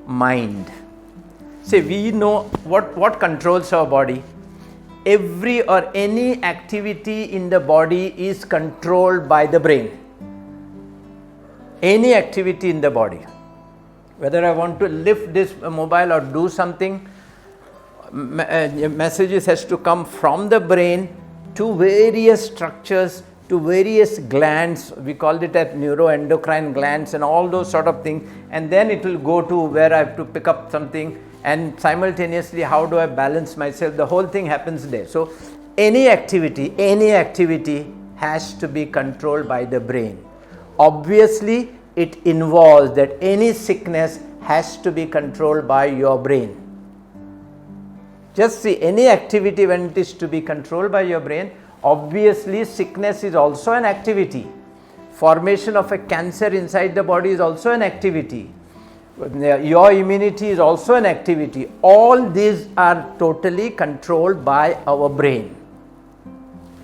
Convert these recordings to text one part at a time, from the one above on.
mind. See, we know what controls our body. Every or any activity in the body is controlled by the brain. Any activity in the body. Whether I want to lift this mobile or do something, messages has to come from the brain to various structures, to various glands. We call it as neuroendocrine glands and all those sort of things, and then it will go to where I have to pick up something, and simultaneously how do I balance myself. The whole thing happens there. So any activity has to be controlled by the brain. Obviously it involves that any sickness has to be controlled by your brain. Just see, any activity, when it is to be controlled by your brain, obviously sickness is also an activity. Formation of a cancer inside the body is also an activity. Your immunity is also an activity. All these are totally controlled by our brain.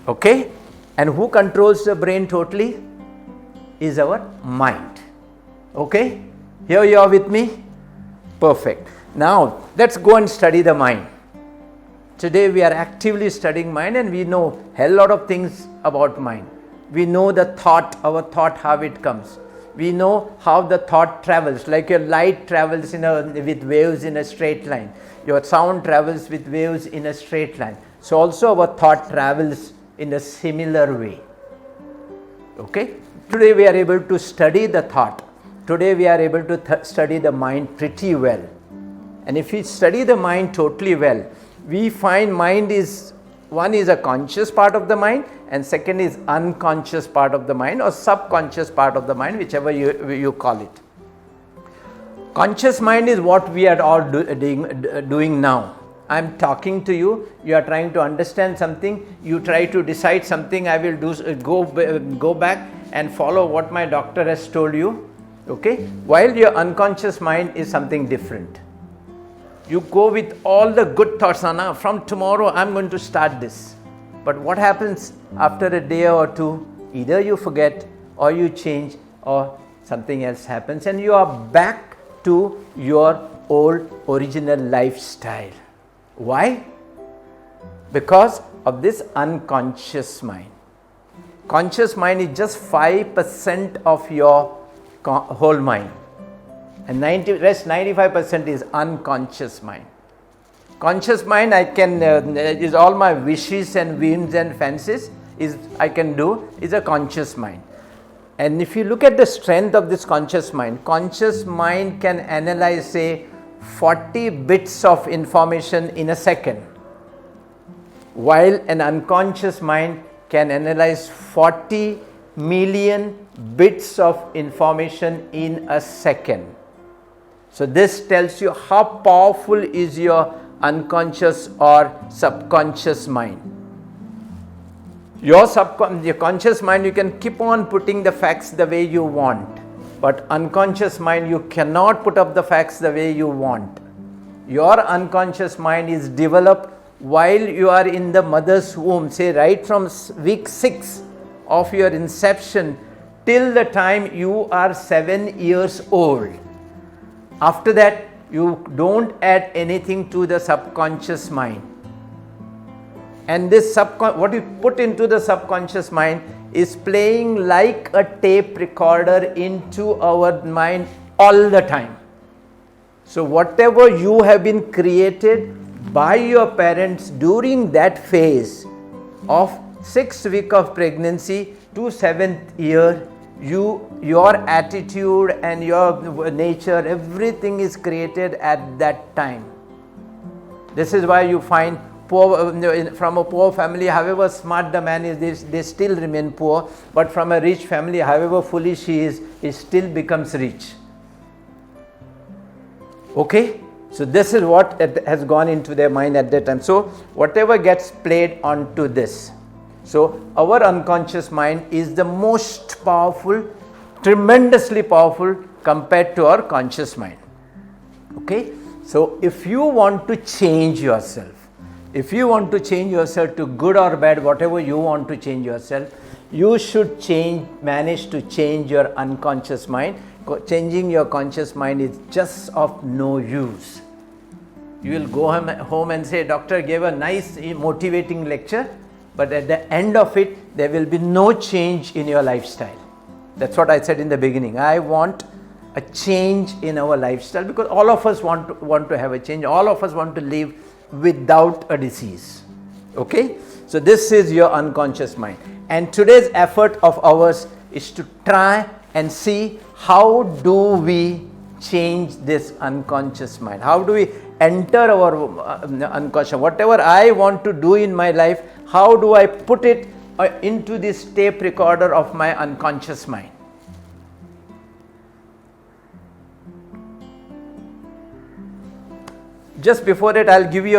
Okay? And who controls the brain totally? Is our mind. Okay? Here you are with me? Perfect. Now let's go and study the mind. Today we are actively studying mind, and we know a hell lot of things about mind. We know the thought, our thought, how it comes. We know how the thought travels, like your light travels with waves in a straight line. Your sound travels with waves in a straight line. So also our thought travels in a similar way. Okay? Today we are able to study the thought. Today we are able to study the mind pretty well. And if we study the mind totally well, we find mind is, one is a conscious part of the mind, and second is unconscious part of the mind or subconscious part of the mind, whichever you call it. Conscious mind is what we are all doing now. I am talking to you, you are trying to understand something, you try to decide something, I will go back and follow what my doctor has told you. Okay? While your unconscious mind is something different. You go with all the good thoughts, from tomorrow I am going to start this. But what happens after a day or two? Either you forget, or you change, or something else happens, and you are back to your old original lifestyle. Why? Because of this unconscious mind. Conscious mind is just 5% of your whole mind. And rest 95% is unconscious mind. Conscious mind, I can is all my wishes and whims and fancies is a conscious mind. And if you look at the strength of this conscious mind can analyze, say, 40 bits of information in a second, while an unconscious mind can analyze 40 million bits of information in a second. So this tells you how powerful is your unconscious or subconscious mind. Your conscious mind, you can keep on putting the facts the way you want, but unconscious mind, you cannot put up the facts the way you want. Your unconscious mind is developed while you are in the mother's womb, say right from week 6 of your inception till the time you are 7 years old. After that, you don't add anything to the subconscious mind. And this what you put into the subconscious mind is playing like a tape recorder into our mind all the time. So whatever you have been created by your parents during that phase of 6th week of pregnancy to 7th year, your attitude and your nature, everything is created at that time. This is why you find from a poor family, however smart the man is, they still remain poor, but from a rich family, however foolish he still becomes rich. Okay? So this is what has gone into their mind at that time. So whatever gets played onto this. So our unconscious mind is the most powerful, tremendously powerful compared to our conscious mind. Okay? So if you want to change yourself, to good or bad, whatever you want to change yourself, you should manage to change your unconscious mind. changing your conscious mind is just of no use. You will go home and say, doctor gave a nice motivating lecture, but at the end of it, there will be no change in your lifestyle. That's what I said in the beginning. I want a change in our lifestyle, because all of us want to have a change. All of us want to live without a disease. Okay? So this is your unconscious mind. And today's effort of ours is to try and see how do we change this unconscious mind. How do we enter our unconscious? Whatever I want to do in my life, how do I put it into this tape recorder of my unconscious mind? Just before that, I'll give you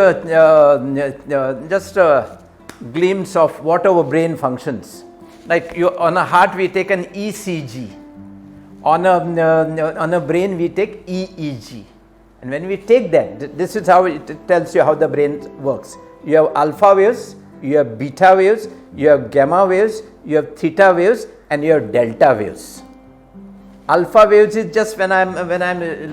just a glimpse of what our brain functions. Like on a heart, we take an ECG. On a brain, we take EEG. And when we take that, this is how it tells you how the brain works. You have alpha waves, you have beta waves, you have gamma waves, you have theta waves, and you have delta waves. Alpha waves is just when I'm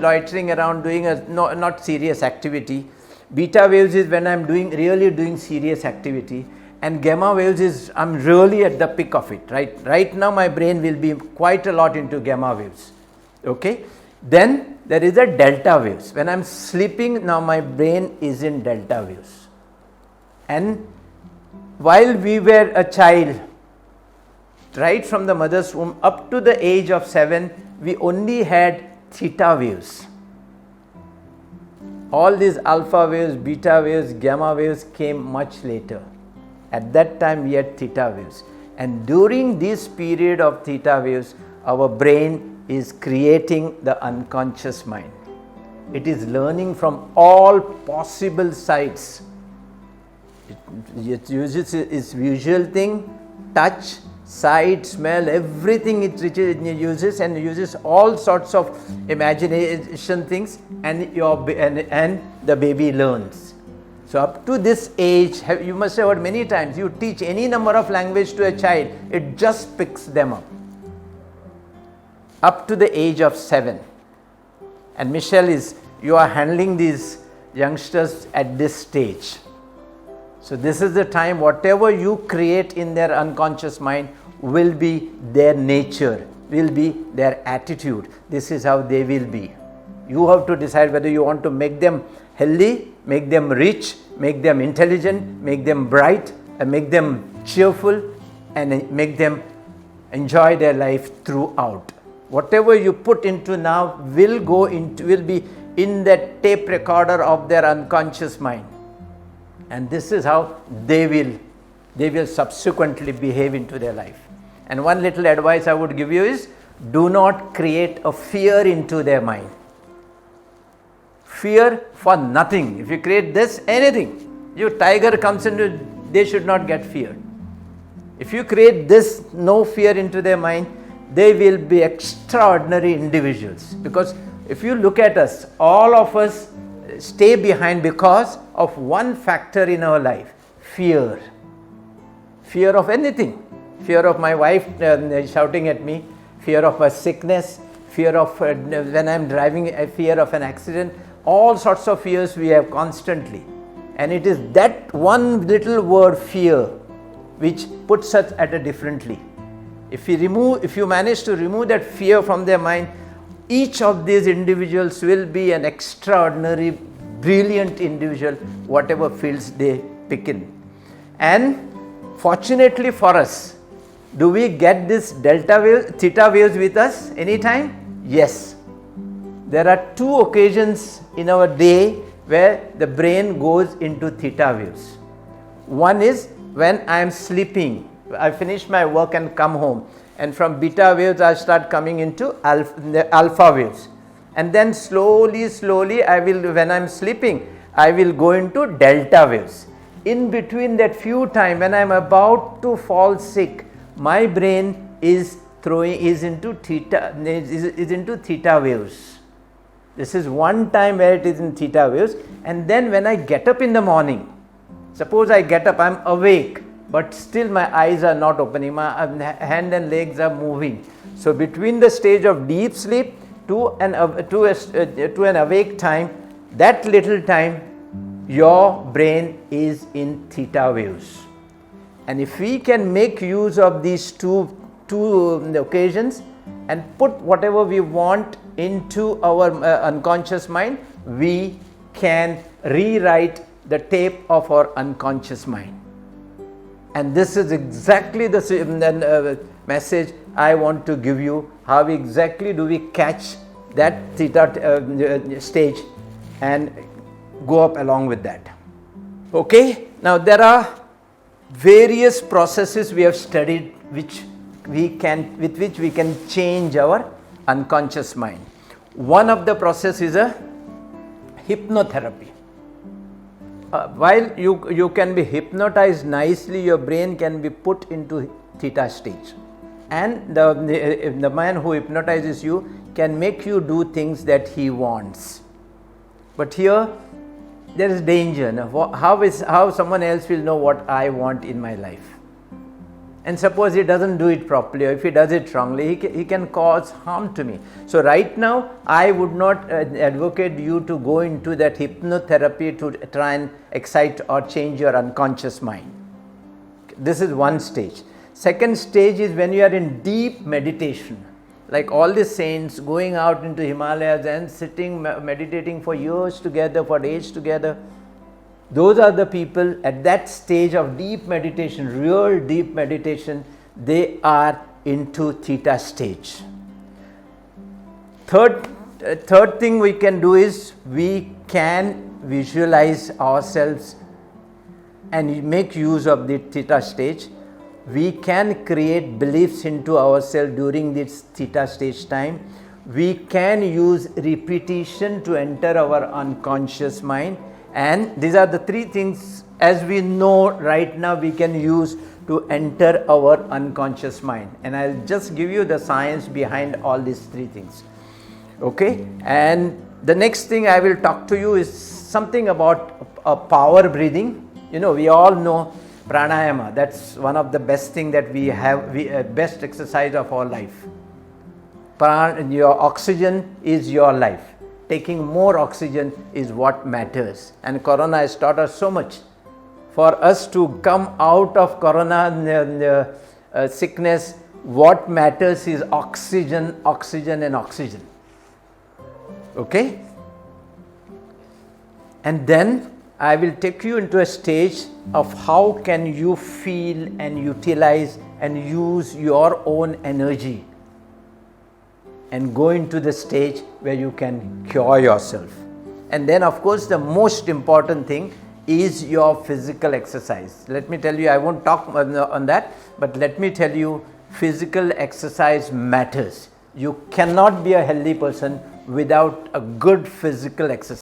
loitering around doing a not serious activity. Beta waves is when I'm really doing serious activity. And gamma waves is I'm really at the peak of it. Right now my brain will be quite a lot into gamma waves. Okay. Then there is a delta waves. When I'm sleeping, now my brain is in delta waves. And while we were a child, right from the mother's womb up to the age of 7, we only had theta waves. All these alpha waves, beta waves, gamma waves came much later. At that time we had theta waves. And during this period of theta waves, our brain is creating the unconscious mind. It is learning from all possible sides. It uses its visual thing, touch, sight, smell, everything it uses, and uses all sorts of imagination things, and the baby learns. So up to this age, you must have heard many times, you teach any number of language to a child, it just picks them up to the age of 7. And Michelle, you are handling these youngsters at this stage. So this is the time, whatever you create in their unconscious mind will be their nature, will be their attitude. This is how they will be. You have to decide whether you want to make them healthy, make them rich, make them intelligent, make them bright, and make them cheerful, and make them enjoy their life throughout. Whatever you put into now will be in that tape recorder of their unconscious mind. And this is how they will subsequently behave into their life. And one little advice I would give you is, do not create a fear into their mind. Fear for nothing. If you create this, anything, your tiger comes into, they should not get feared. If you create this, no fear into their mind, they will be extraordinary individuals. Because if you look at us, all of us stay behind because of one factor in our life: fear. Fear of anything. Fear of my wife shouting at me, fear of a sickness, fear of when I'm driving, a fear of an accident. All sorts of fears we have constantly. And it is that one little word, fear, which puts us at a differently. If you manage to remove that fear from their mind, each of these individuals will be an extraordinary, brilliant individual, whatever fields they pick in. And fortunately for us, do we get this delta wave, theta waves with us anytime? Yes. There are 2 occasions in our day where the brain goes into theta waves. One is when I am sleeping. I finish my work and come home, and from beta waves I start coming into alpha waves, and then slowly when I am sleeping, I will go into delta waves. In between that few time when I am about to fall sick, my brain is into theta waves. This is one time where it is in theta waves. And then when I get up in the morning, suppose I get up, I am awake, but still my eyes are not opening, my hand and legs are moving. So between the stage of deep sleep to an awake time, that little time your brain is in theta waves. And if we can make use of these two occasions and put whatever we want into our unconscious mind, we can rewrite the tape of our unconscious mind. And this is exactly the message I want to give you. How exactly do we catch that theta stage and go up along with that? Okay, now there are various processes we have studied with which we can change our unconscious mind. One of the process is a hypnotherapy. While you can be hypnotized nicely, your brain can be put into theta stage, and the man who hypnotizes you can make you do things that he wants. But here there is danger. Now, how someone else will know what I want in my life? And suppose he doesn't do it properly, or if he does it wrongly, he can cause harm to me. So right now, I would not advocate you to go into that hypnotherapy to try and excite or change your unconscious mind. This is one stage. Second stage is when you are in deep meditation, like all the saints going out into Himalayas and sitting meditating for years together, for days together. Those are the people at that stage of deep meditation, real deep meditation. They are into theta stage. Third thing we can do is we can visualize ourselves and make use of the theta stage. We can create beliefs into ourselves during this theta stage time. We can use repetition to enter our unconscious mind. And these are the three things, as we know right now, we can use to enter our unconscious mind. And I'll just give you the science behind all these three things. Okay? And the next thing I will talk to you is something about power breathing. You know, we all know pranayama. That's one of the best thing that we have, best exercise of our life. Your oxygen is your life. Taking more oxygen is what matters, and Corona has taught us so much. For us to come out of Corona sickness, what matters is oxygen, oxygen and oxygen. Okay? And then I will take you into a stage of how can you feel and utilize and use your own energy and go into the stage where you can cure yourself. And then of course the most important thing is your physical exercise. Let me tell you, I won't talk on that, but let me tell you, physical exercise matters. You cannot be a healthy person without a good physical exercise.